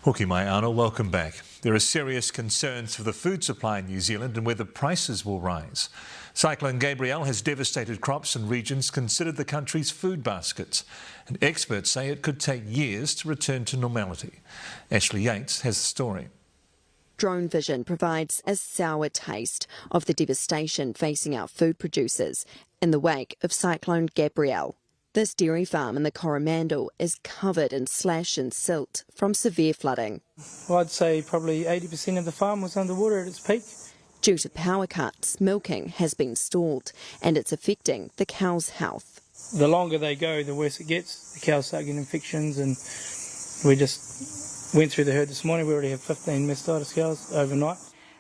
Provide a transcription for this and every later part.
Hoki mai Anna, welcome back. There are serious concerns for the food supply in New Zealand and whether prices will rise. Cyclone Gabrielle has devastated crops and regions considered the country's food baskets, and experts say it could take years to return to normality. Ashley Yates has the story. Drone vision provides a sour taste of the devastation facing our food producers in the wake of Cyclone Gabrielle. This dairy farm in the Coromandel is covered in slash and silt from severe flooding. Well, I'd say probably 80% of the farm was underwater at its peak. Due to power cuts, milking has been stalled and it's affecting the cow's health. The longer they go, the worse it gets. The cows start getting infections, and we just went through the herd this morning. We already have 15 mastitis cows overnight.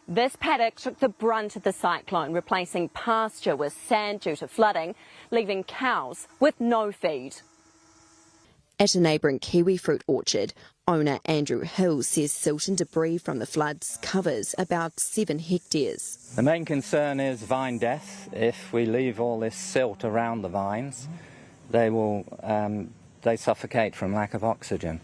This paddock took the brunt of the cyclone, replacing pasture with sand due to flooding, leaving cows with no feed. At a neighbouring kiwi fruit orchard, owner Andrew Hill says silt and debris from the floods covers about 7 hectares. The main concern is vine death. If we leave all this silt around the vines, they suffocate from lack of oxygen.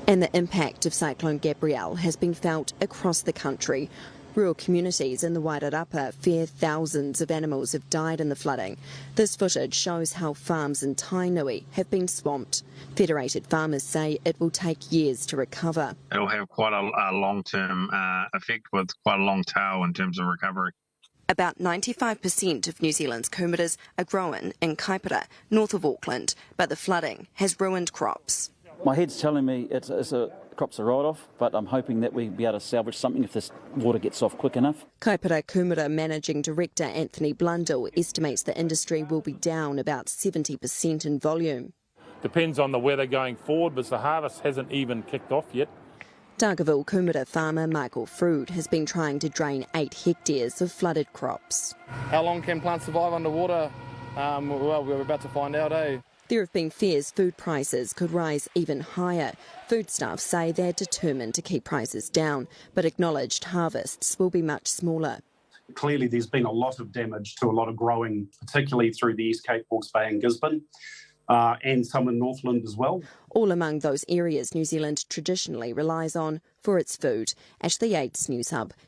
And the impact of Cyclone Gabrielle has been felt across the country. Rural communities in the Wairarapa fear thousands of animals have died in the flooding. This footage shows how farms in Tainui have been swamped. Federated farmers say it will take years to recover. It'll have quite a long-term effect with quite a long tail in terms of recovery. About 95% of New Zealand's kumaras are grown in Kaipara, north of Auckland, but the flooding has ruined crops. My head's telling me crops are right off, but I'm hoping that we'll be able to salvage something if this water gets off quick enough. Kaipara Kumara Managing Director Anthony Blundell estimates the industry will be down about 70% in volume. Depends on the weather going forward, but the harvest hasn't even kicked off yet. Dargaville Kumara farmer Michael Frood has been trying to drain 8 hectares of flooded crops. How long can plants survive underwater? Well, we're about to find out, eh? There have been fears food prices could rise even higher. Food staff say they're determined to keep prices down, but acknowledged harvests will be much smaller. Clearly there's been a lot of damage to a lot of growing, particularly through the East Cape, Hawke's Bay and Gisborne, and some in Northland as well. All among those areas New Zealand traditionally relies on for its food. Ashley Yates, Newshub